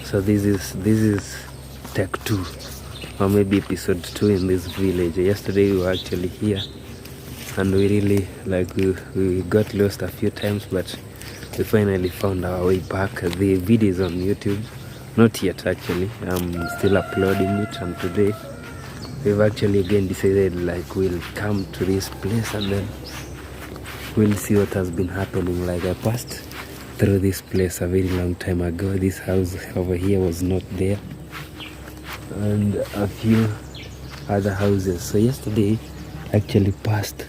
So this is take 2 or maybe episode 2 in this village. Yesterday we were actually here and we really we got lost a few times, but we finally found our way back. The video is on YouTube, not yet actually. I'm still uploading it, and today we've actually again decided we'll come to this place and then we'll see what has been happening. I passed through this place a very long time ago. This house over here was not there, and a few other houses. So yesterday I actually passed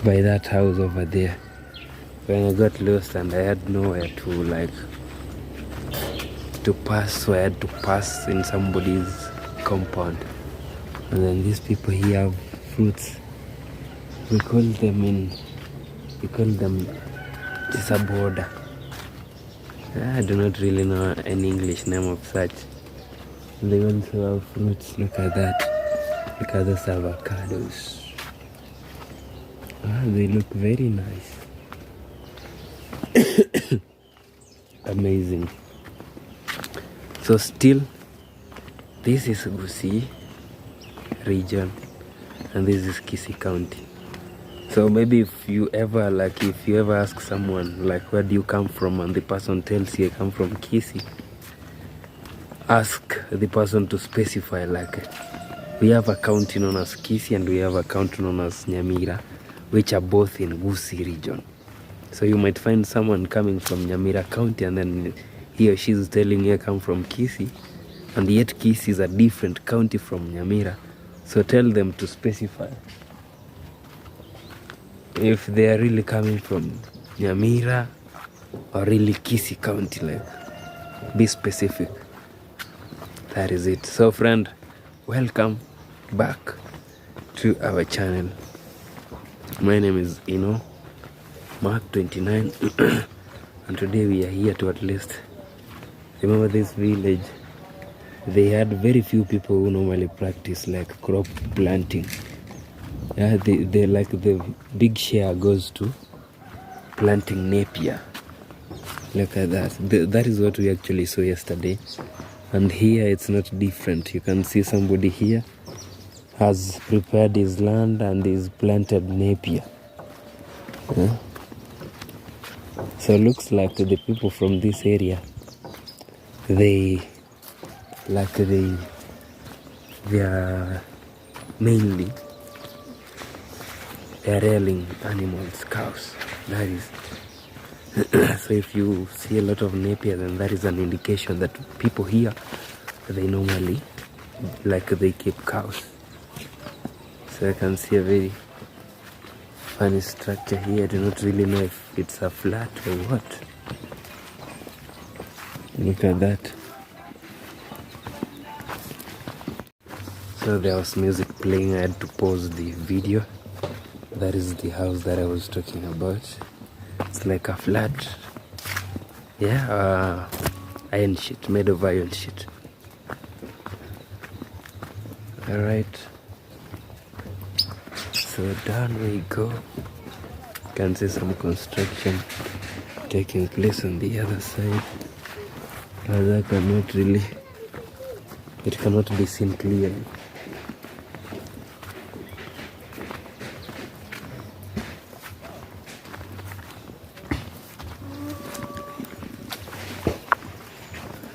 by that house over there when I got lost and I had nowhere to pass, so I had to pass in somebody's compound. And then these people here have fruits. We call them tisaboda. I do not really know an English name of such. They also have fruits. Look at that. Look at those avocados. They look very nice. Amazing. So still, this is Gusii region and this is Kisii County. So maybe if you ever ask someone where do you come from, and the person tells you I come from Kisii, ask the person to specify. We have a county known as Kisii and we have a county known as Nyamira, which are both in Gusii region. So you might find someone coming from Nyamira County and then he or she is telling you I come from Kisii, and yet Kisii is a different county from Nyamira. So tell them to specify. If they are really coming from Nyamira or really Kisii County, be specific. That is it. So friend, welcome back to our channel. My name is Ino Mark 29 and today we are here to at least remember this village. They had very few people who normally practice crop planting. Yeah, they the big share goes to planting napier. Look at that. That is what we actually saw yesterday. And here it's not different. You can see somebody here has prepared his land and is planted napier. Yeah. So it looks like the people from this area, they are mainly rearing animals, cows. That is so if you see a lot of napier, then that is an indication that people here, they normally they keep cows. So I can see a very funny structure here. I do not really know if it's a flat or what. Look at that. So there was music playing. I had to pause the video. That is the house that I was talking about. It's like a flat, iron sheet, made of iron sheet. Alright, so down we go. You can see some construction taking place on the other side. That cannot be seen clearly.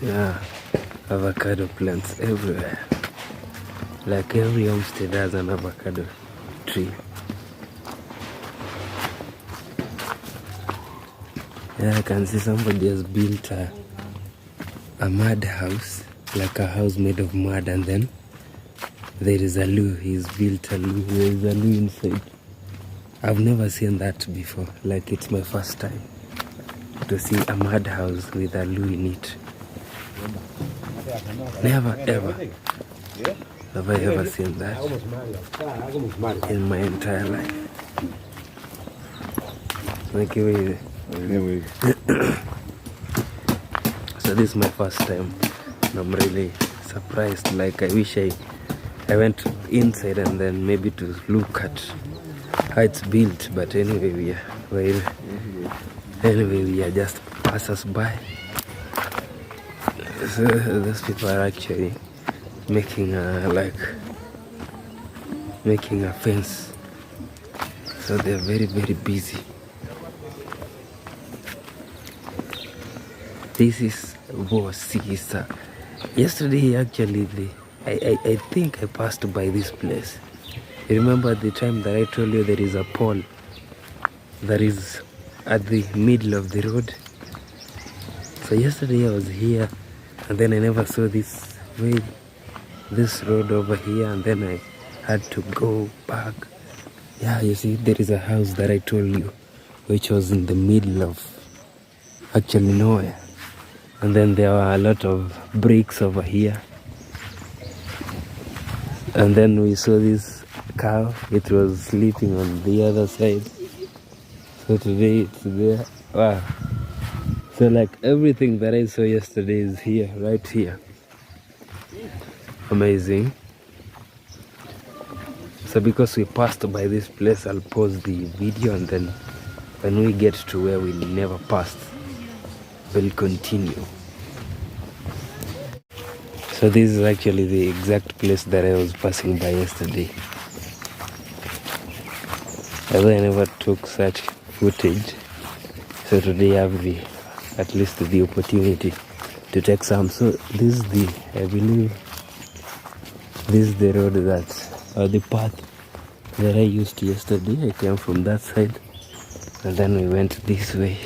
Yeah, avocado plants everywhere. Every homestead has an avocado tree. Yeah, I can see somebody has built a mud house, a house made of mud, and then there is a loo. He's built a loo. There is a loo inside. I've never seen that before. It's my first time to see a mud house with a loo in it. Never ever have I ever seen that in my entire life. So this is my first time and I'm really surprised. I wish I went inside and then maybe to look at how it's built, but anyway we are just passers by. So those people are actually making a fence. So they're very, very busy. This is Bosikisa. Yesterday actually I think I passed by this place. You remember the time that I told you there is a pole that is at the middle of the road? So yesterday I was here and then I never saw this road over here, and then I had to go back. Yeah, you see there is a house that I told you which was in the middle of actually nowhere. And then there were a lot of bricks over here. And then we saw this cow. It was sleeping on the other side. So today it's there. Wow. So like everything that I saw yesterday is here, right here. Amazing. So because we passed by this place, I'll pause the video, and then when we get to where we never passed, we'll continue. So this is actually the exact place that I was passing by yesterday. Although I never took such footage, so today I have at least the opportunity to take some. So this is I believe this is the road the path that I used yesterday. I came from that side, and then we went this way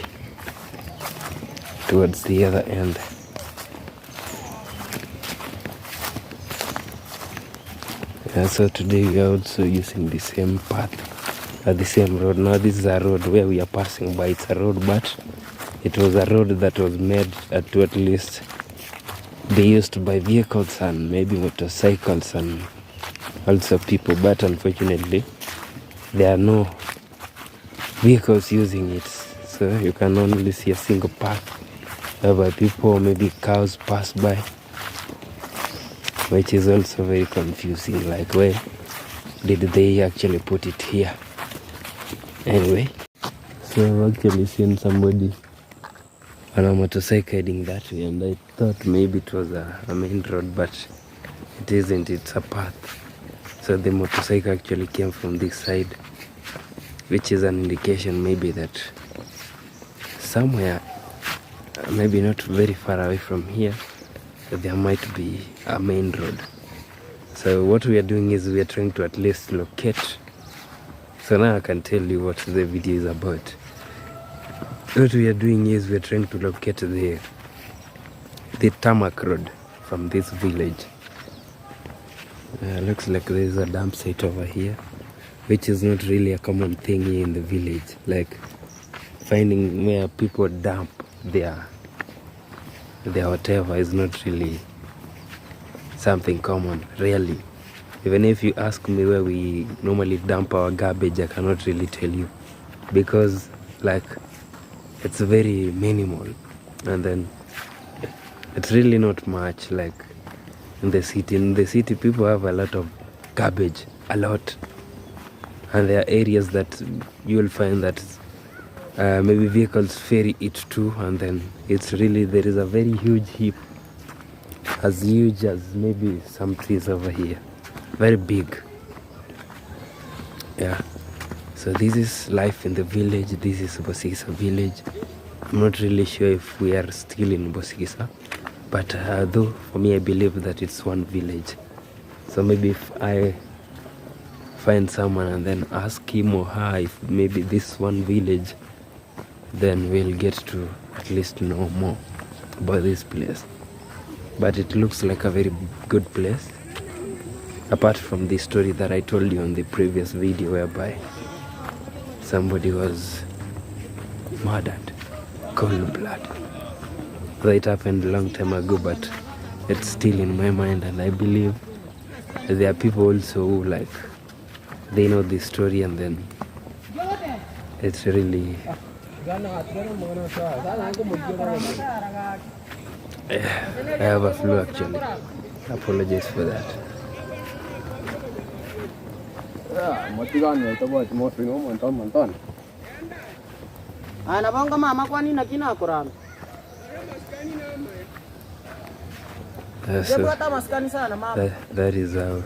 towards the other end. And so today we are also using the same path, the same road. Now this is a road where we are passing by. It's a road, but it was a road that was made to at least be used by vehicles and maybe motorcycles and also people. But unfortunately, there are no vehicles using it. So you can only see a single path whereby people, maybe cows, pass by, which is also very confusing. Like, where did they actually put it here? Anyway, so I've actually seen somebody on a motorcycle heading that way, and I thought maybe it was a main road, but it isn't. It's a path. So the motorcycle actually came from this side, which is an indication maybe that somewhere, maybe not very far away from here, there might be a main road. So what we are doing is we are trying to at least locate. So now I can tell you what the video is about. What we are doing is we are trying to locate the tarmac road from this village. Looks like there is a dump site over here, which is not really a common thing here in the village. Like finding where people dump their whatever is not really something common, really. Even if you ask me where we normally dump our garbage, I cannot really tell you, because like it's very minimal, and then it's really not much like in the city. In the city, people have a lot of garbage, a lot, and there are areas that you will find that maybe vehicles ferry it too, and then it's really, there is a very huge heap, as huge as maybe some trees over here, very big. Yeah, so this is life in the village. This is Bosikisa village. I'm not really sure if we are still in Bosikisa, but though for me I believe that it's one village. So maybe if I find someone and then ask him or her if maybe this one village, then we'll get to at least know more about this place. But it looks like a very good place, apart from the story that I told you on the previous video, whereby somebody was murdered, cold blood. Though it happened a long time ago, but it's still in my mind, and I believe there are people also who, like, they know the story, and then it's really I have a flu actually. I apologize for that. Anabonga mama kwani na kina Qur'an. That is how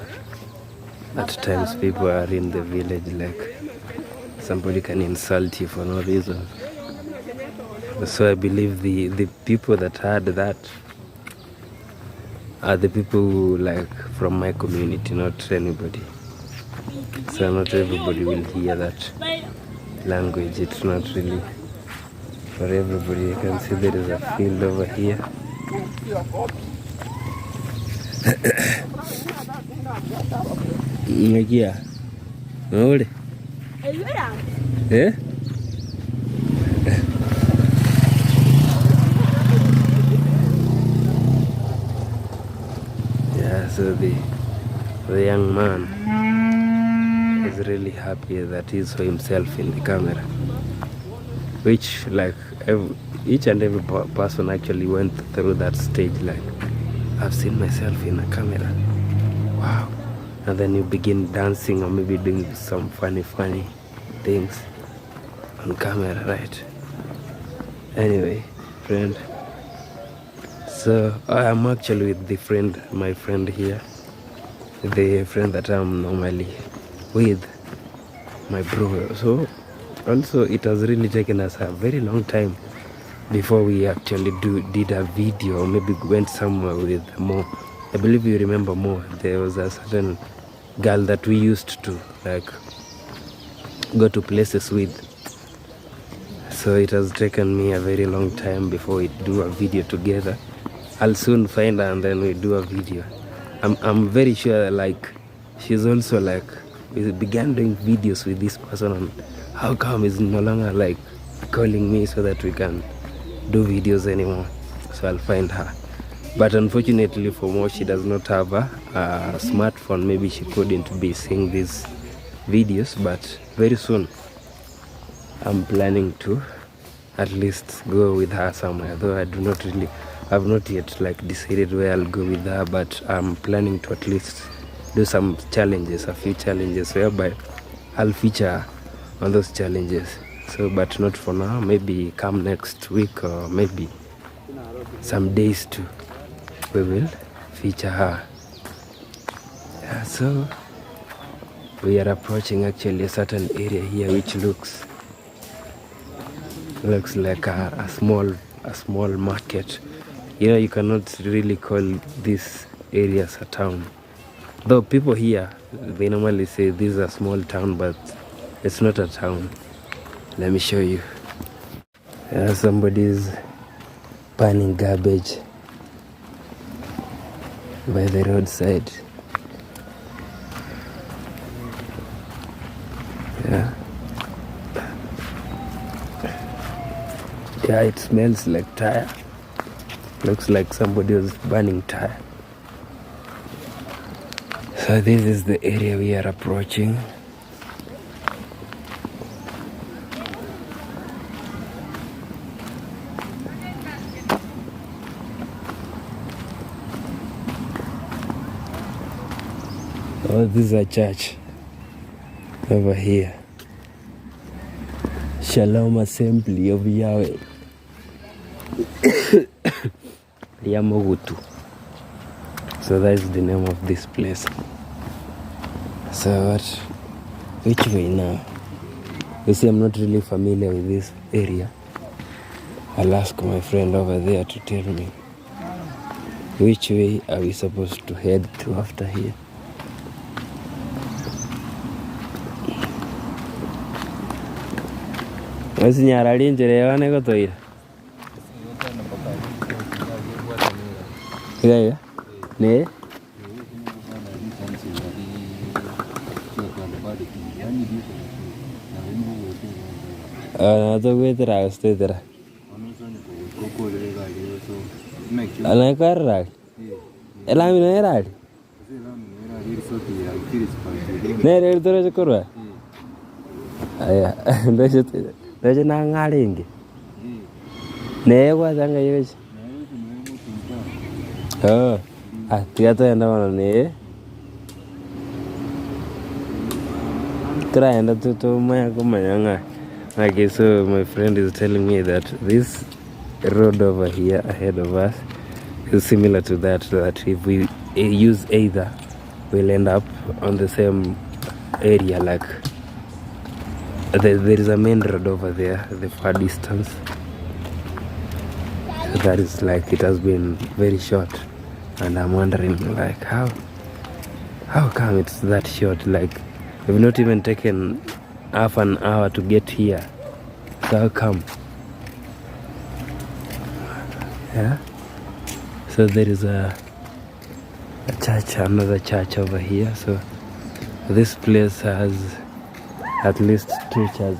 at times people are in the village, like somebody can insult you for no reason. So I believe the people that had that are the people who, like, from my community, not anybody. So not everybody will hear that language. It's not really for everybody. You can see there is a field over here. Yeah. Eh? Yeah, so the young man is really happy that he saw himself in the camera, which, like, each and every person actually went through that stage, like, I've seen myself in a camera, wow. And then you begin dancing or maybe doing some funny things on camera, right? Anyway, friend, so I am actually with my friend here, the friend that I'm normally with, my bro. So also it has really taken us a very long time before we actually did a video, or maybe went somewhere with Mo. I believe you remember Mo. There was a certain girl that we used to, like, go to places with. So it has taken me a very long time before we do a video together. I'll soon find her and then we do a video. I'm very sure, like, she's also, like, we began doing videos with this person, and how come is no longer, like, calling me so that we can do videos anymore. So I'll find her. But unfortunately for Mo, she does not have a smartphone. Maybe she couldn't be seeing these videos, but very soon I'm planning to at least go with her somewhere, though I've not yet, like, decided where I'll go with her, but I'm planning to at least do some challenges, a few challenges, whereby I'll feature on those challenges. So, but not for now, maybe come next week, or maybe some days too, we will feature her. Yeah, so we are approaching actually a certain area here which looks like a small market. You know, you cannot really call this area a town, though people here, they normally say this is a small town, but it's not a town. Let me show you. Somebody's burning garbage by the roadside. Yeah, it smells like tire. Looks like somebody was burning tire. So this is the area we are approaching. Oh, this is a church over here. Shalom Assembly of Yahweh. Yamogutu. So that is the name of this place. So which way now? You see, I'm not really familiar with this area. I'll ask my friend over there to tell me which way are we supposed to head to after here. Wasinyarali njerewane kotoira. Yeah. Ne? Natogwetera astedera. Anakarra. Elami no era. Nere edoro korwa. Aya, ndoje nangalingi. Ne kwa zanga yechi. Oh, tiataenda wana ne. Turaenda tutomaya kumanyanga. Okay, so my friend is telling me that this road over here ahead of us is similar to that. That if we use either, we'll end up on the same area. Like there is a main road over there, the far distance. So that is like it has been very short, and I'm wondering like how come it's that short? Like we've not even taken half an hour to get here. So how come? Yeah. So there is a church, another church over here. So this place has at least two church.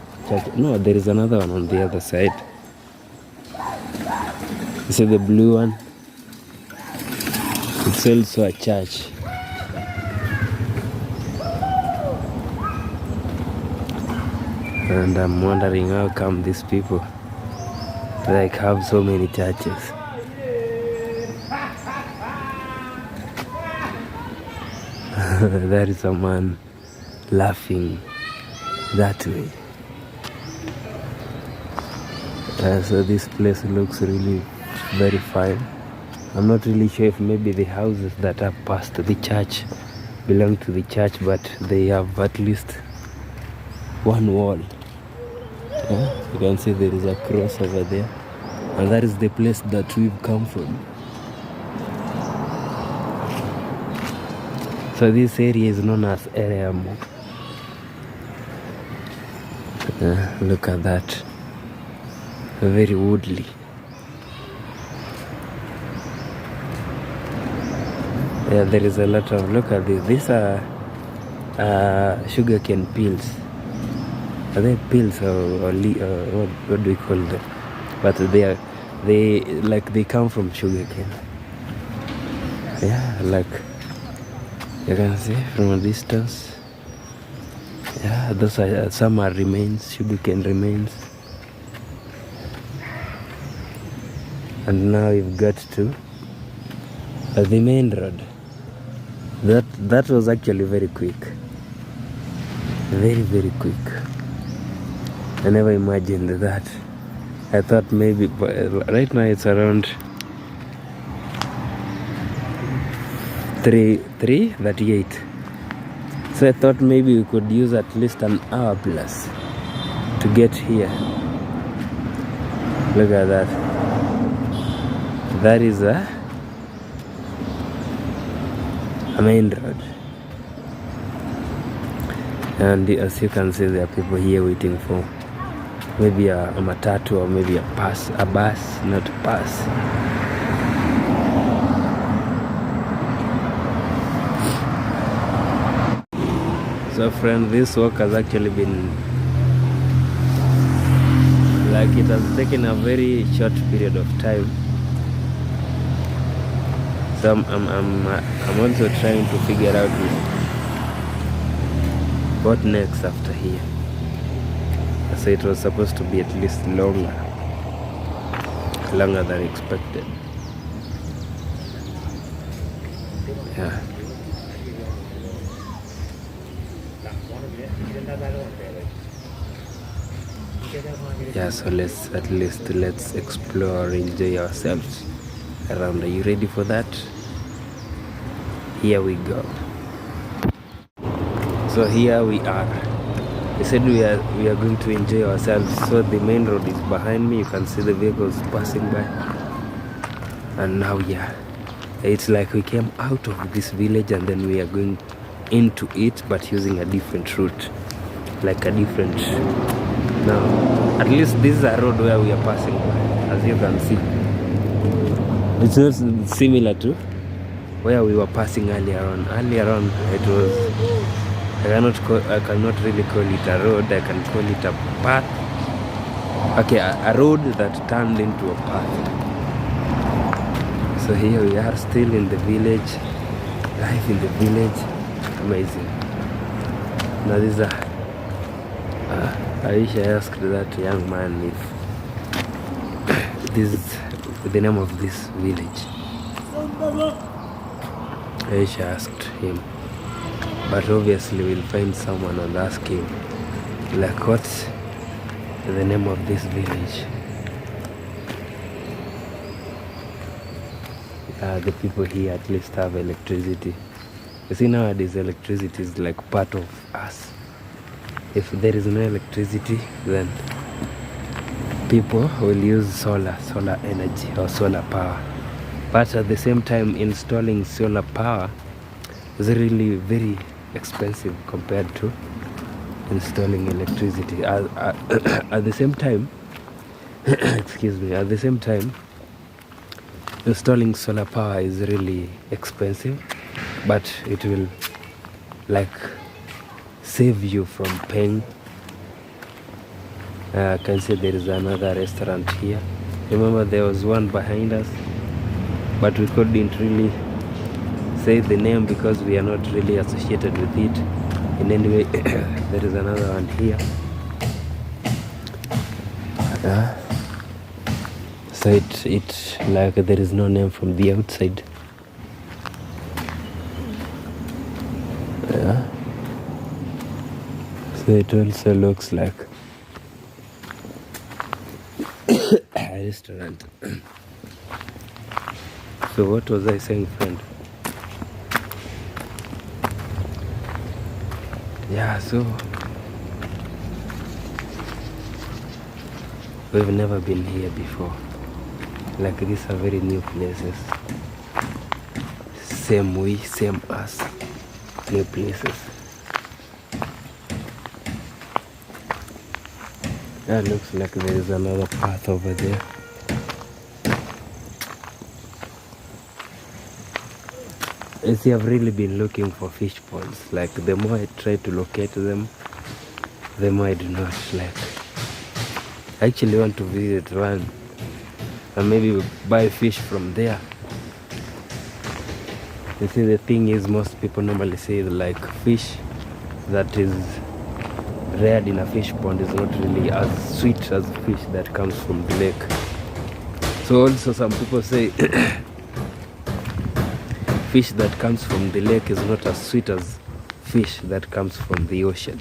No, there is another one on the other side. You see the blue one? It's also a church. And I'm wondering how come these people like have so many churches. There is a man laughing that way. So this place looks really very fine. I'm not really sure if maybe the houses that are past the church belong to the church, but they have at least one wall. Yeah? You can see there is a cross over there, and that is the place that we've come from. So this area is known as Eremo. Look at that. Very woodly. Yeah, there is a lot of, look at this. These are sugarcane peels. Are they peels or what do we call them? But they come from sugarcane. Yeah, like you can see from a distance. Yeah, those are some are remains, sugarcane remains. And now we've got to the main road. That was actually very quick. Very, very quick. I never imagined that. I thought maybe, right now it's around 3:38. So I thought maybe we could use at least an hour plus to get here. Look at that. That is a main road. And as you can see, there are people here waiting for maybe a matatu or maybe a bus, not a pass. So friend, this walk has actually been like it has taken a very short period of time. So I'm also trying to figure out what next after here. So it was supposed to be at least longer than expected. Yeah. Yeah, so let's explore, enjoy ourselves around. Are you ready for that? Here we go. So here we are. We said we are going to enjoy ourselves. So the main road is behind me. You can see the vehicles passing by. And now, yeah, it's like we came out of this village and then we are going into it, but using a different route, like a different. Now, at least this is a road where we are passing by, as you can see. It's not similar to where we were passing earlier on. Earlier on, it was, I cannot really call it a road. I can call it a path. Okay, a road that turned into a path. So here we are still in the village, life in the village, amazing. Now this is I wish I asked that young man if this is the name of this village. I wish I asked him, but obviously we'll find someone and ask him, like, what's the name of this village? the people here at least have electricity. You see, nowadays electricity is like part of us. If there is no electricity, then people will use solar energy or solar power. But at the same time, installing solar power is really very expensive compared to installing electricity. At the same time, excuse me, at the same time, installing solar power is really expensive, but it will like save you from paying. I can see there is another restaurant here. Remember, there was one behind us, but we couldn't really say the name because we are not really associated with it in any way. There is another one here. So it like there is no name from the outside. Yeah. So it also looks like a restaurant. So what was I saying, friend? Yeah, so we've never been here before. Like, these are very new places. Same we, same us. New places. That looks like there is another path over there. You see, I've really been looking for fish ponds. Like, the more I try to locate them, the more I do not like. I actually want to visit one and maybe buy fish from there. You see, the thing is, most people normally say like fish that is reared in a fish pond is not really as sweet as fish that comes from the lake. So also some people say fish that comes from the lake is not as sweet as fish that comes from the ocean.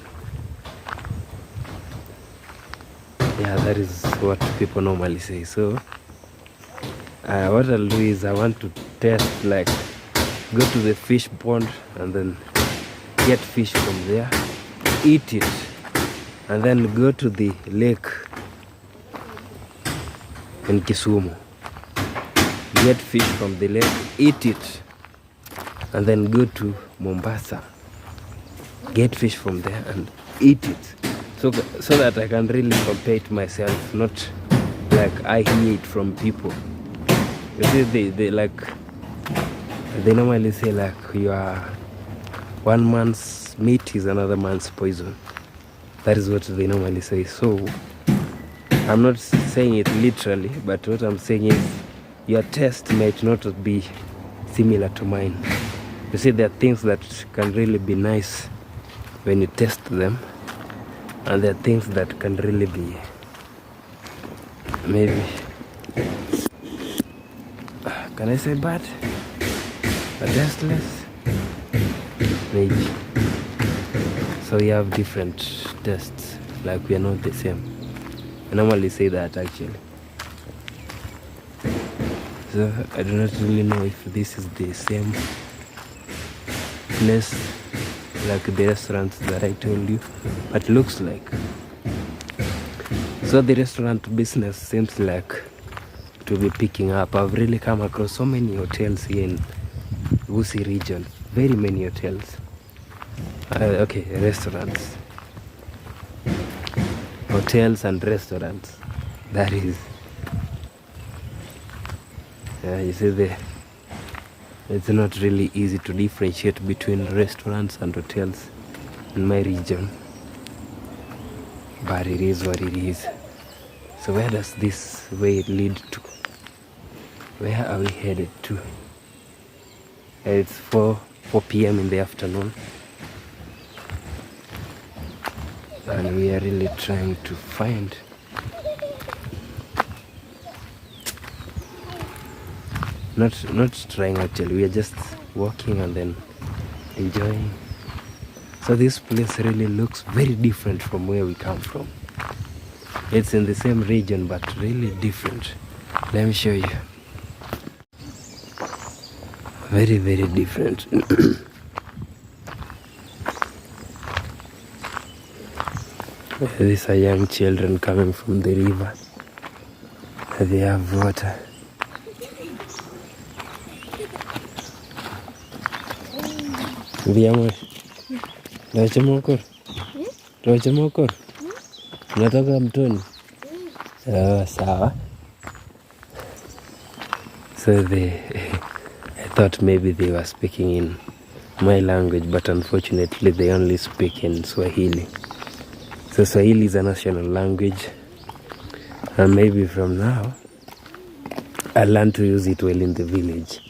Yeah, that is what people normally say. So what I'll do is I want to test, like, go to the fish pond and then get fish from there, eat it, and then go to the lake in Kisumu, get fish from the lake, eat it, and then go to Mombasa, get fish from there and eat it, so that I can really compare it myself, not like I hear it from people. You see, they normally say like your one man's meat is another man's poison. That is what they normally say. So I'm not saying it literally, but what I'm saying is your taste might not be similar to mine. You see, there are things that can really be nice when you taste them, and there are things that can really be maybe, can I say bad? But tasteless? Maybe. So we have different tastes, like we are not the same. I normally say that actually. So I do not really know if this is the same place like the restaurants that I told you, but looks like. So the restaurant business seems like to be picking up. I've really come across so many hotels here in Gusii region, very many hotels. Okay, restaurants, hotels and restaurants, that is. You see, it's not really easy to differentiate between restaurants and hotels in my region, but it is what it is. So where does this way lead to? Where are we headed to? It's 4 p.m. in the afternoon, and we are really trying to find not trying actually, we are just walking and then enjoying. So this place really looks very different from where we come from. It's in the same region but really different. Let me show you. Very, very different. These are young children coming from the river. They have water. Viamwe. Tuache mokor. Tuache mokor. Unatoka mtoni. Oh, sawa. So I thought maybe they were speaking in my language, but unfortunately they only speak in Swahili. So Swahili is a national language, and maybe from now I'll learn to use it well in the village.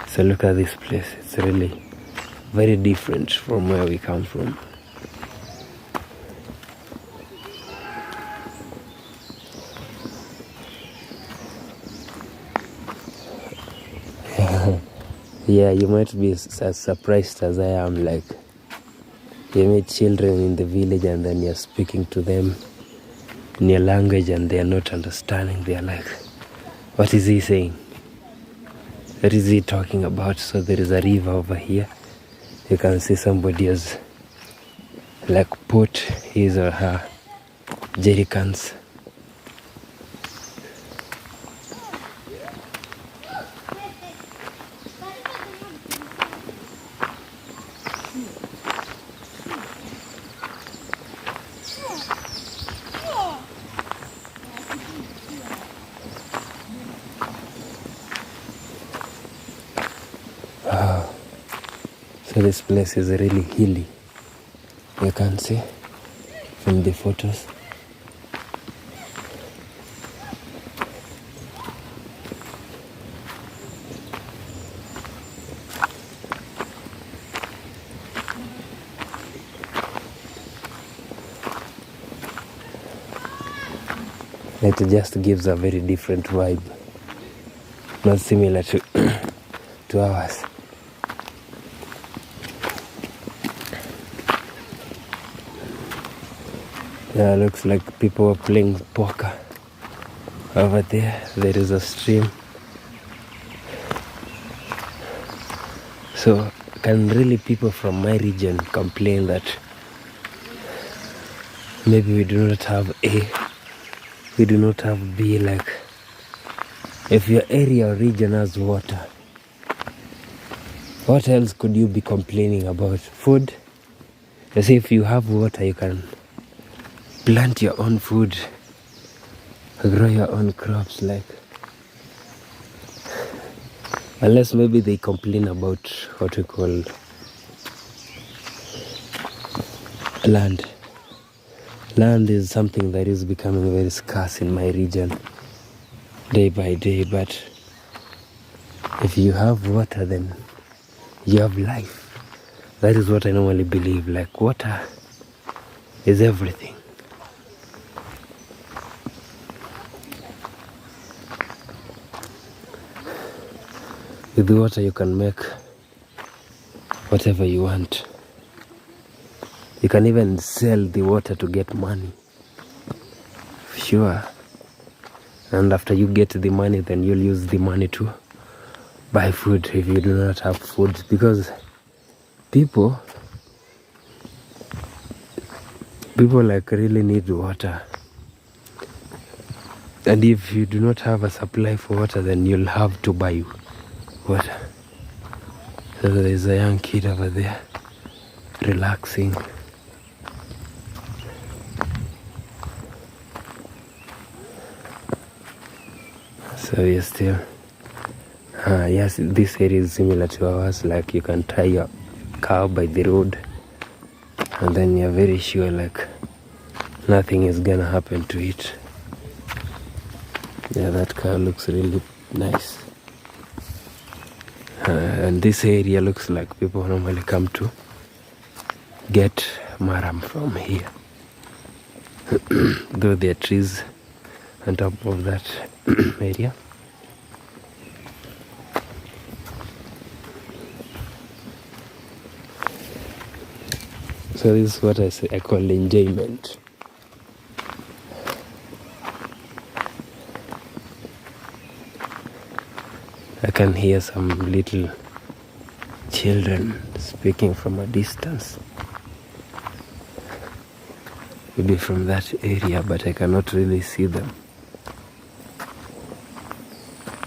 So look at this place. It's really very different from where we come from. Yeah, you might be as surprised as I am. Like, you meet children in the village and then you're speaking to them in your language and they are not understanding. They are like, what is he saying? What is he talking about? So there is a river over here. You can see somebody has like put his or her jerry cans. So this place is really hilly. You can see from the photos. It just gives a very different vibe. Not similar to ours. Yeah, looks like people are playing poker. Over there is a stream. So can really people from my region complain that maybe we do not have A, we do not have B? Like, if your area or region has water, what else could you be complaining about? Food? As if you have water, you can plant your own food, grow your own crops. Like, unless maybe they complain about what we call land. Land is something that is becoming very scarce in my region day by day, but if you have water, then you have life. That is what I normally believe. Like, water is everything. With water you can make whatever you want. You can even sell the water to get money. Sure. And after you get the money, then you'll use the money to buy food if you do not have food. Because people like really need water. And if you do not have a supply for water, then you'll have to buy water. So there's a young kid over there relaxing. So you're still yes, this area is similar to ours. Like, you can tie your cow by the road and then you're very sure like nothing is gonna happen to it. Yeah, that cow looks really nice. And this area looks like people normally come to get maram from here. Though there are trees on top of that area. So this is what I call enjoyment. I can hear some little children speaking from a distance. Maybe from that area, but I cannot really see them.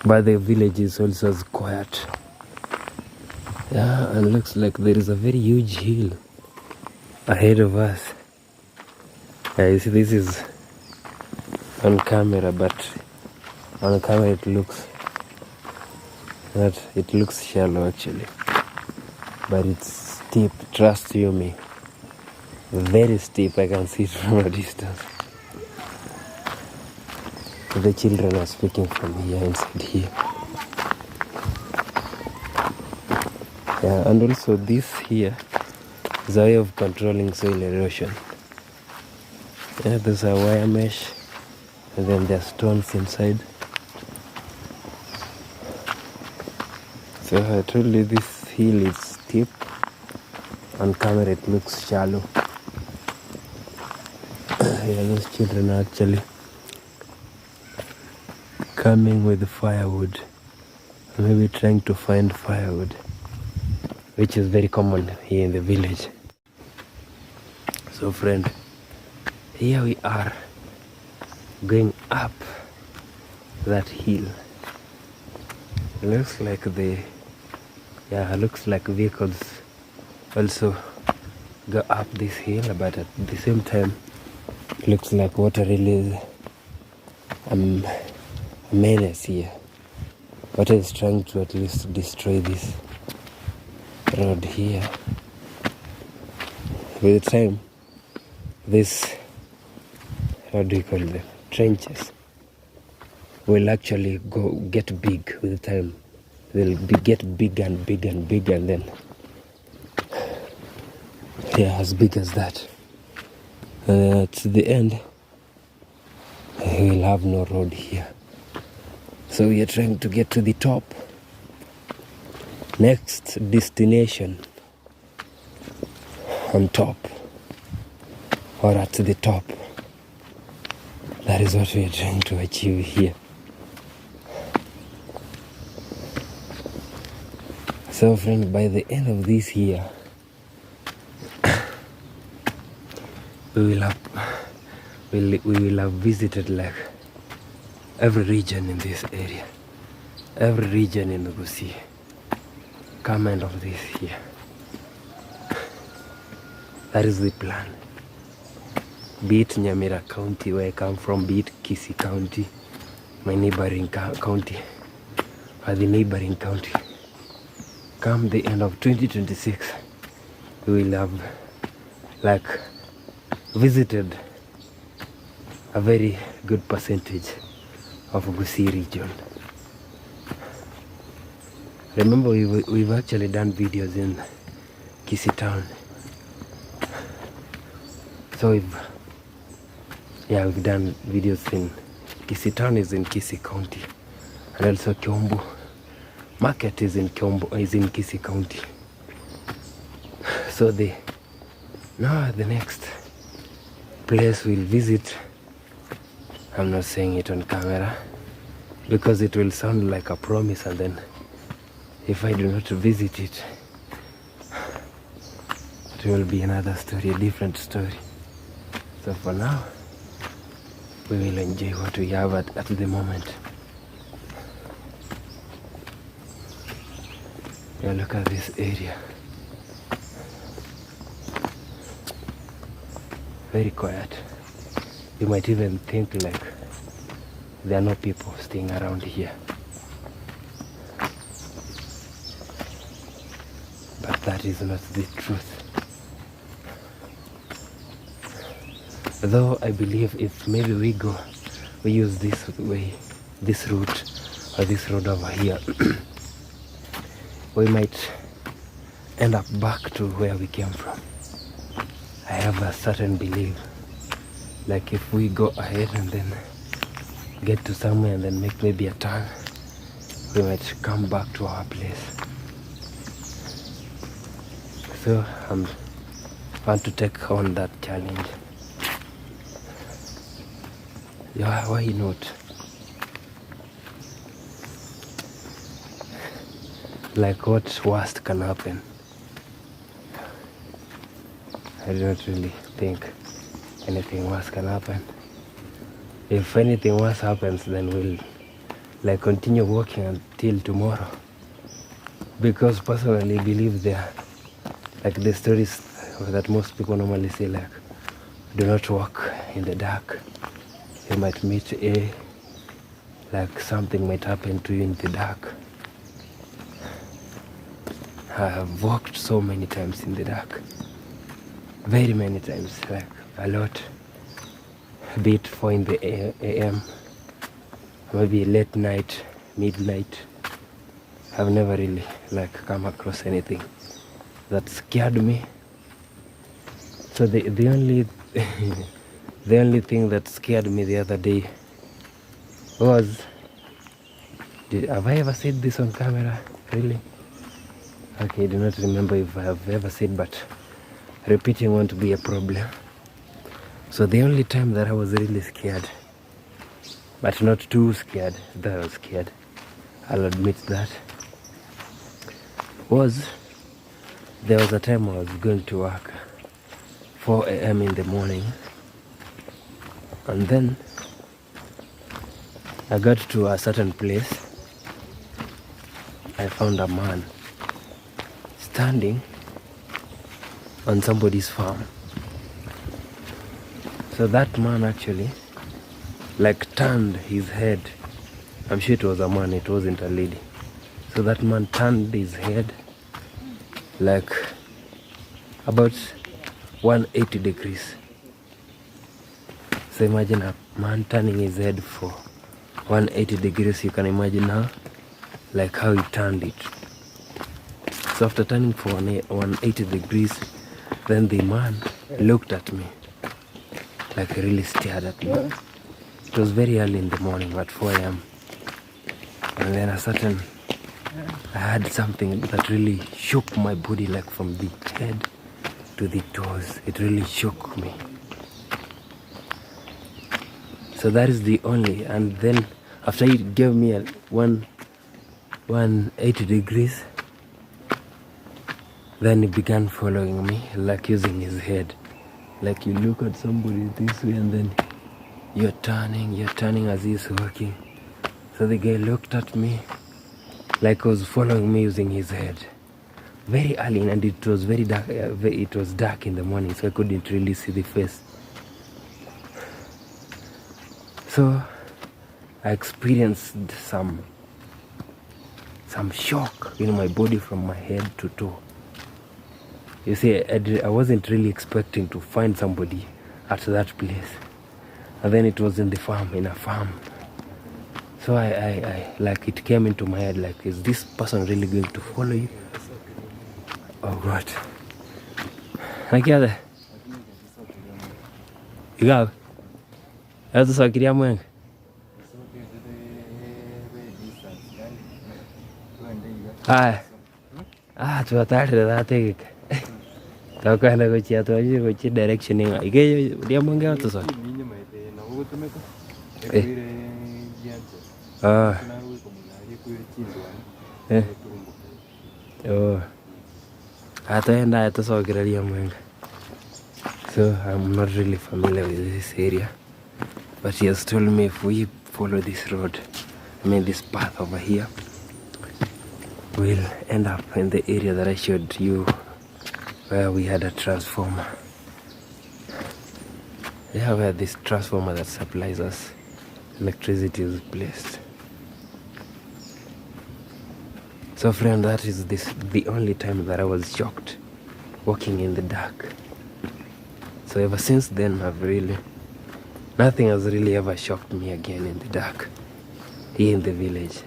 But the village is also as quiet. Yeah, and looks like there is a very huge hill ahead of us. Yeah, you see, this is on camera, but on camera it looks shallow actually. But it's steep, trust you me. Very steep, I can see it from a distance. The children are speaking from here, inside here. Yeah, and also this here is a way of controlling soil erosion. Yeah, there's a wire mesh, and then there are stones inside. So I told you this hill is steep. On camera it looks shallow. Yeah, those children are actually coming with firewood. Maybe trying to find firewood, which is very common here in the village. So friend, here we are going up that hill. Looks like looks like vehicles also go up this hill, but at the same time looks like water really is a menace here. Water is trying to at least destroy this road here. With the time, this, how do you call them, trenches will actually get big with the time. They'll get big and big and big, and then yeah, as big as that. At the end, we will have no road here. So we are trying to get to the top. Next destination, on top, or at the top. That is what we are trying to achieve here. So friend, by the end of this year, we will have visited like every region in this area, every region in Gusii. Come end of this year. That is the plan. Be it Nyamira County, where I come from, be it Kisii County, my neighboring county, or the neighboring county. Come the end of 2026, we will have like visited a very good percentage of Gusii region. Remember, we've actually done videos in Kisii town. So we've done videos in Kisii town is in Kisii County, and also Kiombo Market is in Kisii County. So now the next place we'll visit, I'm not saying it on camera because it will sound like a promise, and then if I do not visit it, it will be another story, a different story. So for now, we will enjoy what we have at the moment. Yeah, look at this area. Very quiet. You might even think like there are no people staying around here. But that is not the truth. Though I believe if maybe we use this way, this route, or this road over here, we might end up back to where we came from. I have a certain belief, like if we go ahead and then get to somewhere and then make maybe a turn, we might come back to our place. So I want to take on that challenge. Yeah, why not? like what worst can happen? I don't really think anything worse can happen. If anything worse happens, then we'll like continue working until tomorrow. Because personally I believe there, like the stories that most people normally say, like do not walk in the dark. You might meet like something might happen to you in the dark. I have walked so many times in the dark. Very many times, like a lot. Be it 4 in the AM, maybe late night, midnight. I've never really like come across anything that scared me. So the only the only thing that scared me the other day was, have I ever said this on camera? Really? Okay, I do not remember if I have ever said, but repeating won't be a problem. So the only time that I was really scared, but not too scared, that I was scared, I'll admit that, was there was a time I was going to work 4 AM in the morning, and then I got to a certain place. I found a man standing on somebody's farm. So that man actually like turned his head. I'm sure it was a man, it wasn't a lady. So that man turned his head like about 180 degrees. So imagine a man turning his head for 180 degrees. You can imagine how he turned it. So after turning for 180 degrees, then the man looked at me, like really stared at me. It was very early in the morning, at 4 AM. And then I had something that really shook my body, like from the head to the toes. It really shook me. So that is the only, and then after he gave me a 180 degrees, then he began following me, like using his head. Like you look at somebody this way and then you're turning as he's walking. So the guy looked at me like he was following me using his head. Very early, and it was very dark. It was dark in the morning, so I couldn't really see the face. So I experienced some shock in my body from my head to toe. You see, I wasn't really expecting to find somebody at that place. And then it was in a farm. So I like, it came into my head, like, is this person really going to follow you? Oh God. Nakiaga. Igawa. Hata sakiria mwenga. Tuwatarire thategeka. Twakwenda guchia twajire guchia direction inga. Ige ria mwenga hata sa. Ataenda atasogeraria mwenga. So I'm not really familiar with this area, but he has told me if we follow this road, this path over here, we'll end up in the area that I showed you, where we had a transformer. Yeah, where this transformer that supplies us electricity is placed. So friend, that is the only time that I was shocked walking in the dark. So ever since then, nothing has really ever shocked me again in the dark here in the village.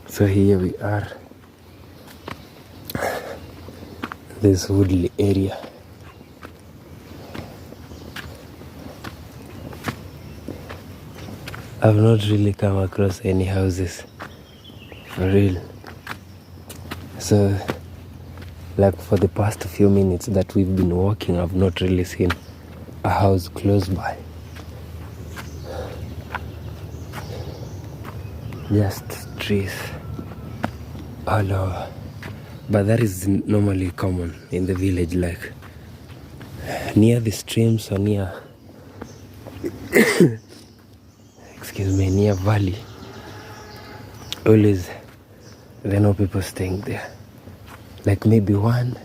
So here we are, this woodly area. I've not really come across any houses, for real. So, like for the past few minutes that we've been walking, I've not really seen a house close by. just trees all over. But that is normally common in the village, like near the streams or near excuse me, near valley. Always there are no people staying there. Like maybe 1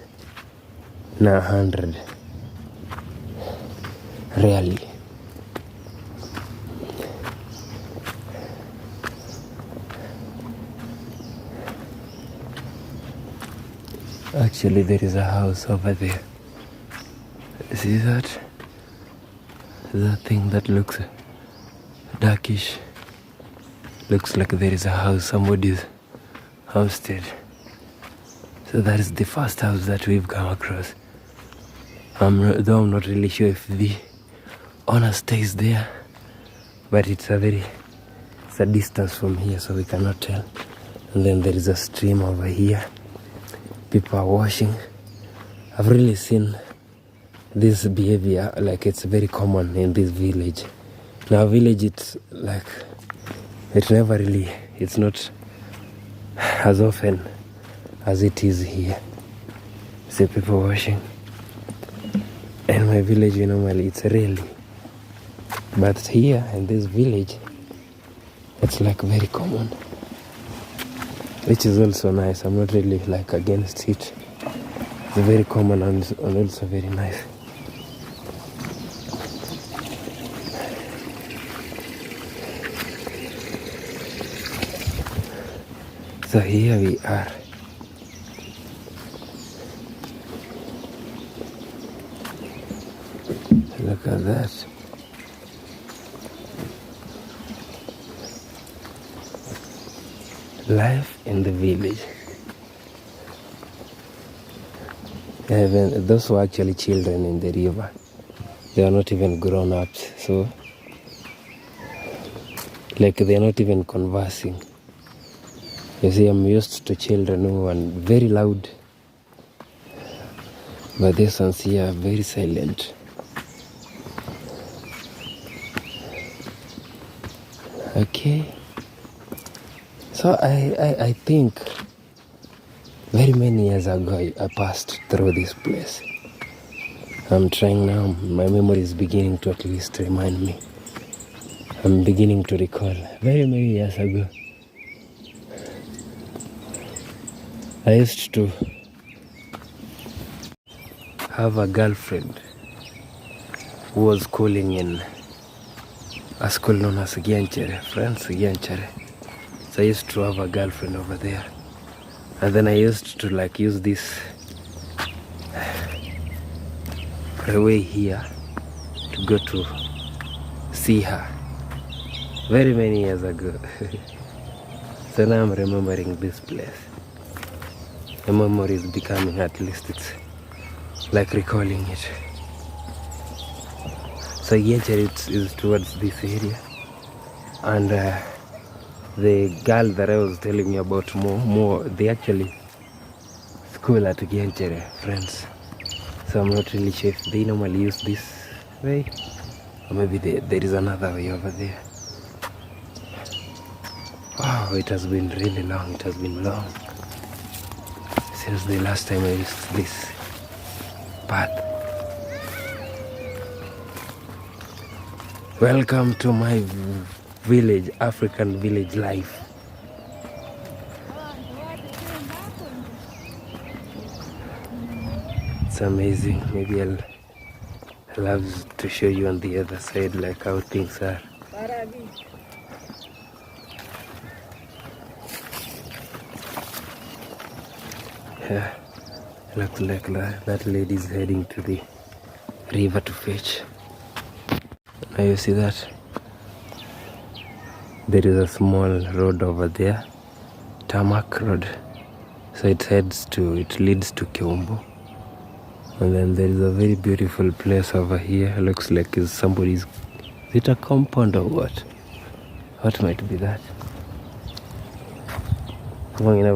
in 100. Rarely. Actually, there is a house over there. See that? That thing that looks darkish. Looks like there is a house, somebody's homestead. So that is the first house that we've come across. Though I'm not really sure if the owner stays there, but it's a distance from here, so we cannot tell. And then there is a stream over here. People are washing. I've really seen this behavior, like it's very common in this village. Now village, it's like, it's not as often as it is here. See people washing. In my village, normally it's rarely. But here in this village, it's like very common. Which is also nice. I'm not really like against it. It's very common and also very nice. So here we are. Look at that. Life in the village. Even those were actually children in the river. They are not even grown ups, so like they are not even conversing. You see, I'm used to children who are very loud, but these ones here are very silent. Okay. So I think very many years ago I passed through this place. I'm trying now, my memory is beginning to at least remind me. I'm beginning to recall very many years ago. I used to have a girlfriend who was schooling in a school known as Gianchere, France Gianchere. So I used to have a girlfriend over there. And then I used to like use this way here to go to see her. Very many years ago. So now I'm remembering this place. The memory is becoming, at least it's like recalling it. So Gianchere is towards this area. And the girl that I was telling you about more, they actually school at Gianchere, friends. So I'm not really sure if they normally use this way, or maybe there is another way over there. Wow, it has been really long. It has been long since the last time I used this path. Welcome to my village, African village life. It's amazing. Maybe I'll have to show you on the other side like how things are. Yeah, looks like that lady is heading to the river to fetch. Now you see that? There is a small road over there, tarmac road. So it leads to Kiumbu. And then there is a very beautiful place over here. It looks like is it a compound or what? What might be that? Kenya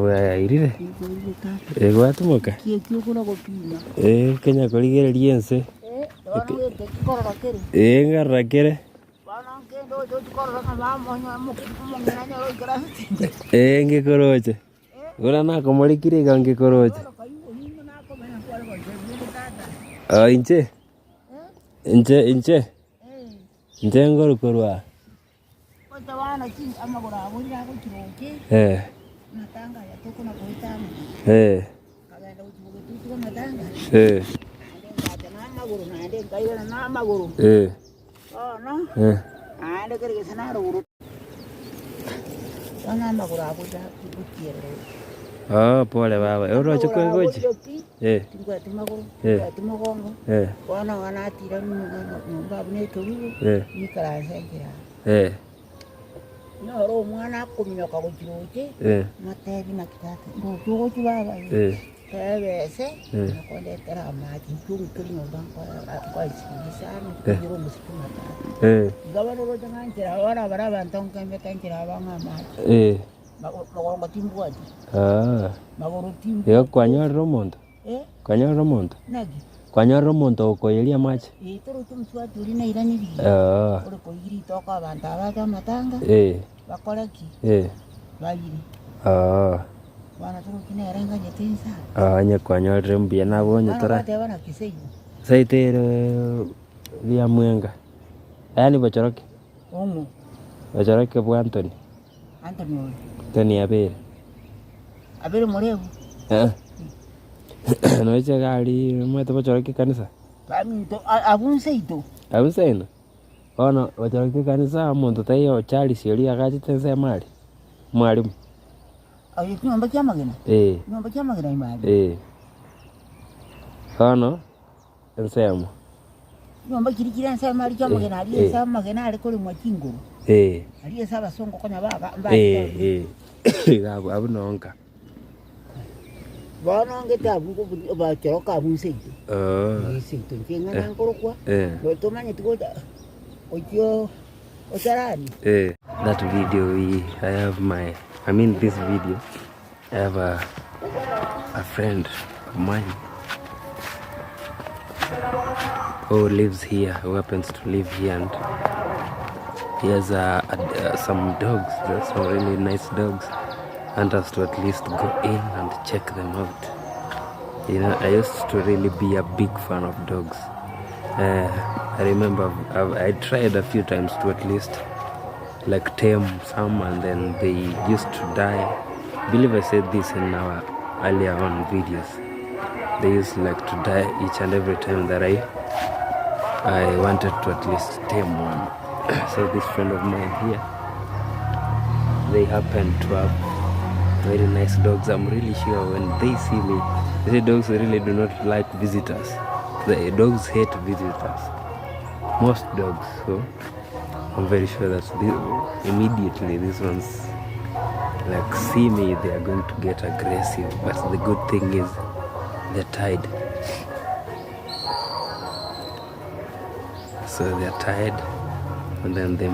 koligere liense. Ngarra kere. ngikoroche. Ora nako molikirika ngikoroche. Inche. Inche ngoro korwa. Natanga ya toko na kuitana. Kagenda uchibuge tuko natanga. Maguru na ende kaira na maguru. No. Ande kere sana ru. Sana maguru abuja kutiere. Pole baba. Oro chukwe gochi. Tingwa timaguru. Timogongo. Wana tira nyumba bune kewigo. Nikara sengira. No mwana kumnyoka kuchiroche matebi na kitata ndo chochi baba tebese nakonde tera maji chungu kilino banko kwa isana kujiro musikuma ta gabano ro janganjira ora baraba ntonka mekanjira banga maji magongo timbuaji magoro timbu yo kwanya romonto kwanya romonto nagi kwanya romonto ukoyelia maji toro tumswa turina irani bi ore koyiri toka banta baga matanga bakolaki bayiri wana toro kina ranga nyetensa nya kwanya rembia na bonye tora wana kisei saitero via mwenga yani bachoroke bachoroke bwa Anthony abere morevu no eche gari mwete bachoroke kanisa paminto abunseito ono bachoroke kanisa muntu tayo chali siori agachitense mali mwalimu ayo nyumba kyamagena nyumba kyamagena imali ono ensemo nyumba kirikira nsema ali kyamagena ali nsema magena ali kole mwakinguru ali nsaba songo konya baba gabo abunonka Bana ngeta buku bachoroka bunseito seito ngena nkorokwa tomanye tugoda ojo otarani that video this video I have a friend of mine who lives here, who happens to live here, and he has some dogs, some really nice dogs, and us to at least go in and check them out. You know, I used to really be a big fan of dogs. I remember I tried a few times to at least like tame some, and then they used to die. I believe I said this in our earlier on videos. They used like to die each and every time that I wanted to at least tame one. So this friend of mine here, they happen to have very nice dogs. I'm really sure when they see me, the dogs really do not like visitors. The dogs hate visitors, most dogs. So I'm very sure that immediately these ones like see me, they are going to get aggressive. But the good thing is they're tied. So they're tied, and then they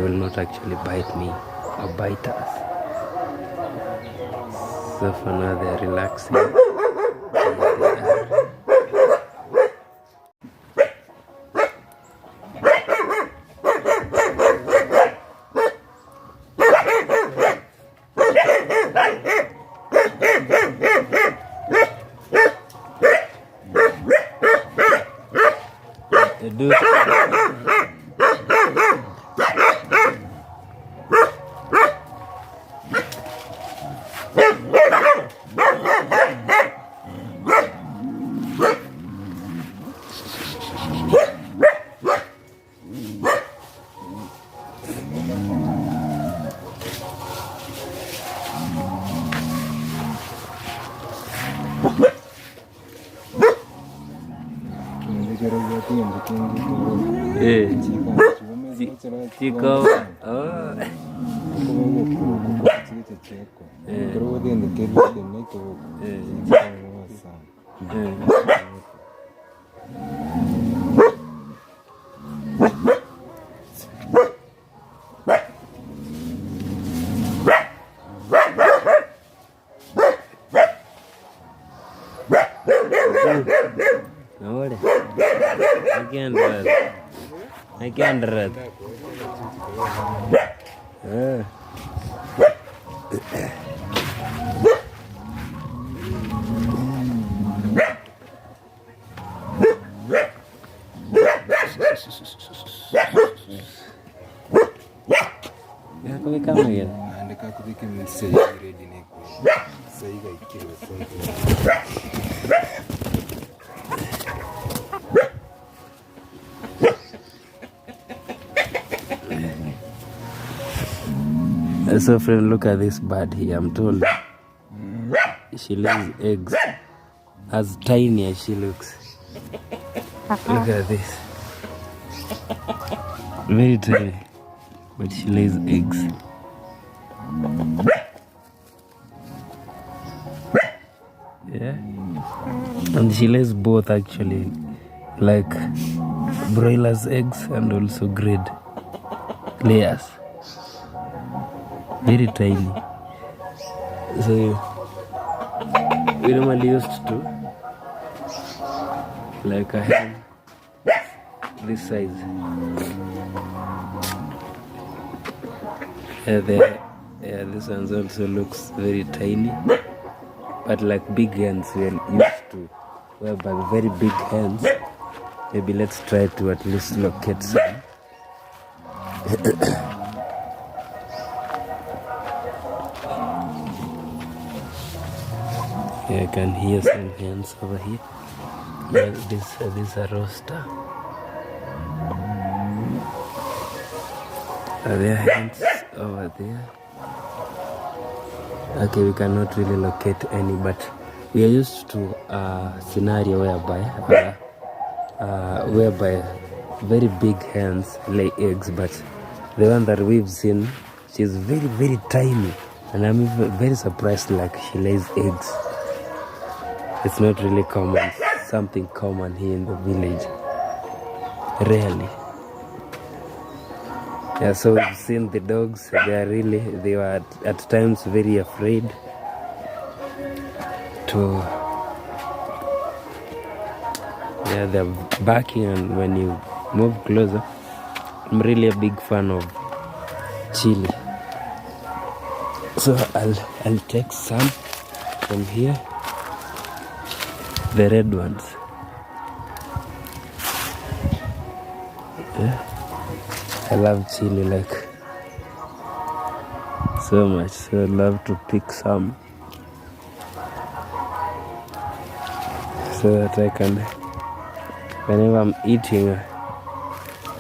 will not actually bite me or bite us. So for now they're relaxing. Dude. Chico. Again, I can't read. We come again. And the Catholic can say ready. Say you kill So friend, look at this bird here. I'm told she lays eggs as tiny as she looks. Look at this. Very tiny. But she lays eggs. Yeah. And she lays both actually. Like broilers eggs and also grade layers. Very tiny. So we normally used to like a hen this size. This one also looks very tiny, but like big hens we are used to, whereby very big hens. Maybe let's try to at least locate some. I can hear some hens over here. Yeah, this is a roaster. Are there hens over there? Okay, we cannot really locate any, but we are used to a scenario whereby very big hens lay eggs, but the one that we've seen, she's very, very tiny, and I'm very surprised like she lays eggs. It's not really common, something common here in the village. Rarely. Yeah, so we've seen the dogs, they were at times very afraid to, they're barking, and when you move closer, I'm really a big fan of chili. So I'll take some from here, the red ones. Yeah. I love chili like so much, so I love to pick some so that I can, whenever I'm eating,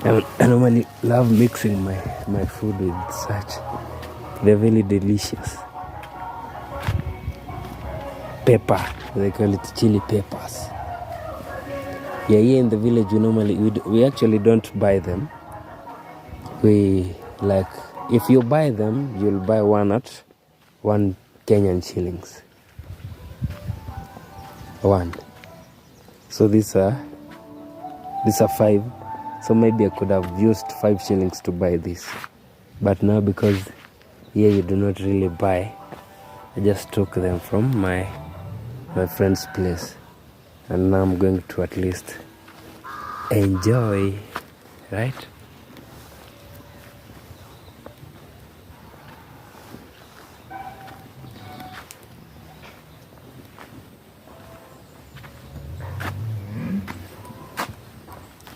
I normally love mixing my food with such. They're very delicious. Pepper, they call it chili peppers. Yeah, here in the village we actually don't buy them. We like, if you buy them, you'll buy one at 1 Kenyan shillings. One. So these are 5. So maybe I could have used 5 shillings to buy this. But now because here you do not really buy, I just took them from my friend's place. And now I'm going to at least enjoy, right?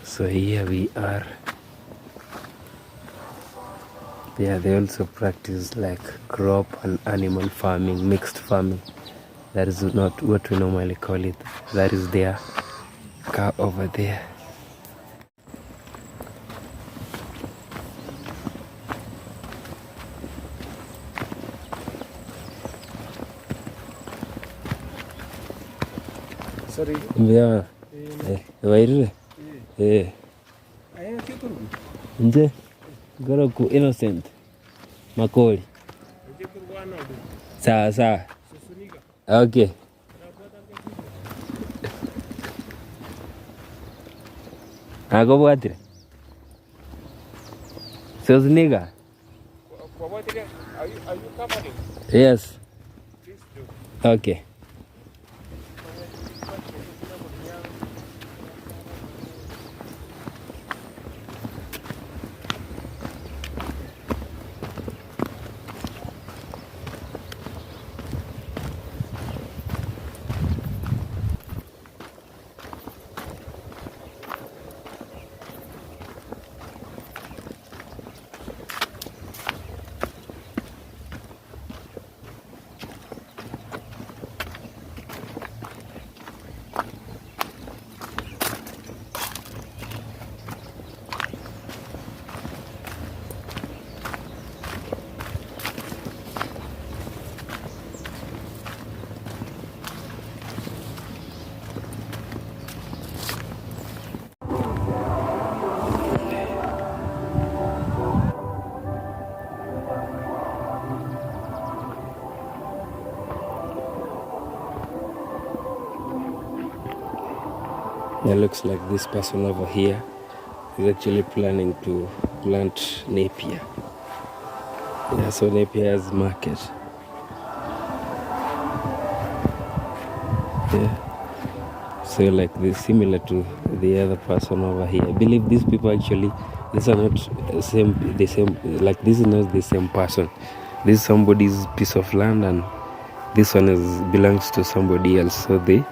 So here we are. Yeah, they also practice like crop and animal farming, mixed farming. That is not what we normally call it. That is their car over there. Sorry. Yeah. Why? Eh. Nje. Goro ku innocent. Makoli. Sawa. Okay. Ako buatire. Sosniga. Are you covering? Yes. Please do. Okay. It looks like this person over here is actually planning to plant Napier. Yeah, so Napier's market. Yeah. So like this, similar to the other person over here. I believe these people actually, these are not the same, like this is not the same person. This is somebody's piece of land and this one belongs to somebody else. So they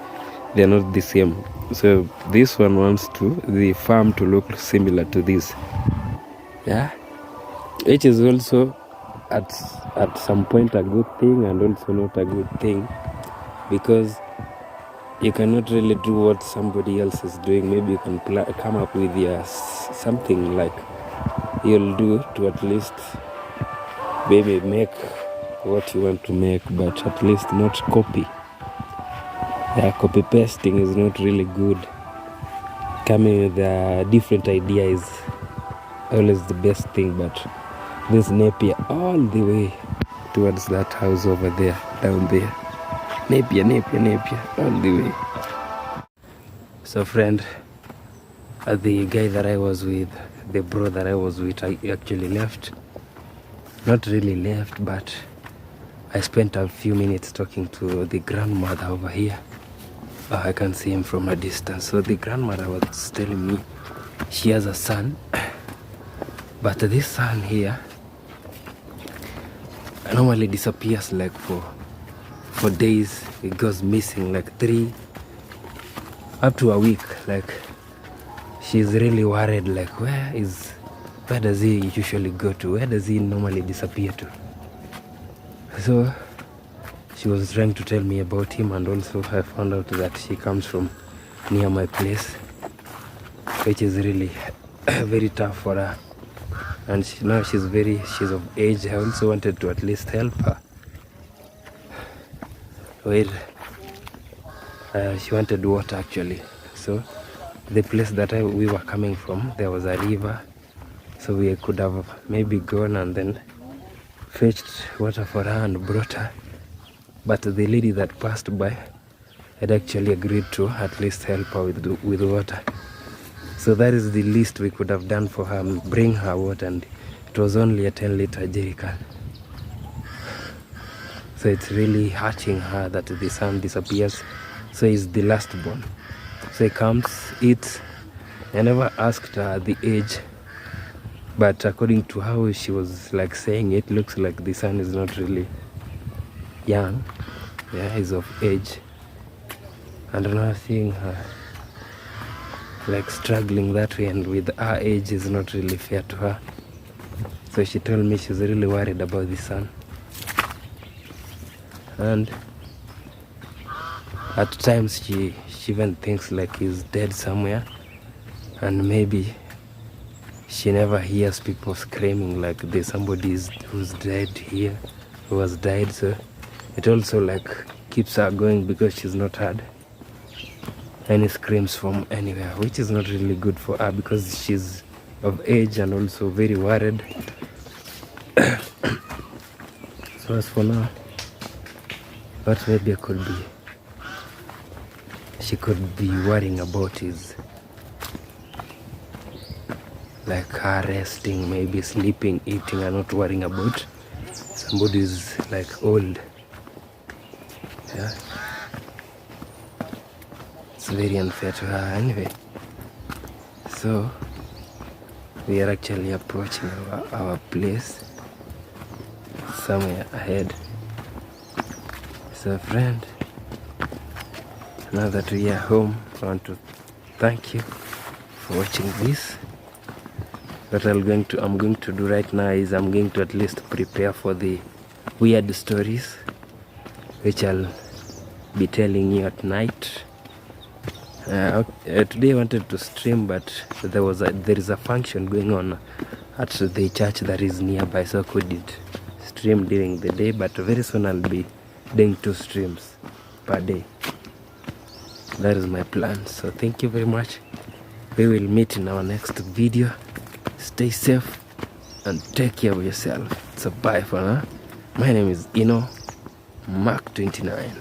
are not the same. So this one wants the farm to look similar to this. Yeah. Which is also at some point a good thing and also not a good thing, because you cannot really do what somebody else is doing. Maybe you can come up with something like you'll do to at least maybe make what you want to make, but at least not copy. Yeah, copy pasting is not really good. Coming with a different idea is always the best thing, but this Napier all the way towards that house over there, down there. Napier, all the way. So friend, the guy that I was with, the bro that I was with, I actually left. Not really left, but I spent a few minutes talking to the grandmother over here. I can see him from a distance. So the grandmother was telling me she has a son, but this son here normally disappears like for days. It goes missing like 3 up to a week. Like she's really worried, like where does he usually go to? Where does he normally disappear to? So she was trying to tell me about him, and also I found out that she comes from near my place, which is really very tough for her. And now she's of age. I also wanted to at least help her. She wanted water actually. So the place that we were coming from, there was a river, so we could have maybe gone and then fetched water for her and brought her. But the lady that passed by had actually agreed to at least help her with water. So that is the least we could have done for her, bring her water, and it was only a 10-liter jerrycan. So it's really hurting her that the son disappears. So he's the last born. So he comes, eats. I never asked her the age, but according to how she was like saying it, looks like the son is not really young. Yeah, he's of age. And now seeing her like struggling that way, and with her age is not really fair to her. So she told me she's really worried about the son, and at times she even thinks like he's dead somewhere, and maybe she never hears people screaming like there's somebody who's dead here, who has died. So it also like keeps her going, because she's not heard any screams from anywhere, which is not really good for her, because she's of age and also very worried. So as for now, what maybe she could be worrying about is like her resting, maybe sleeping, eating, and not worrying about somebody who's like old. Yeah, it's very unfair to her anyway. So we are actually approaching our place somewhere ahead. So friend, now that we are home, I want to thank you for watching this. What I'm going to do right now is I'm going to at least prepare for the weird stories, which I'll be telling you at night. Today I wanted to stream, but there is a function going on at the church that is nearby, so I couldn't stream during the day. But very soon I'll be doing 2 streams per day. That is my plan. So thank you very much. We will meet in our next video. Stay safe and take care of yourself. So bye for now. My name is Ino Mark 29.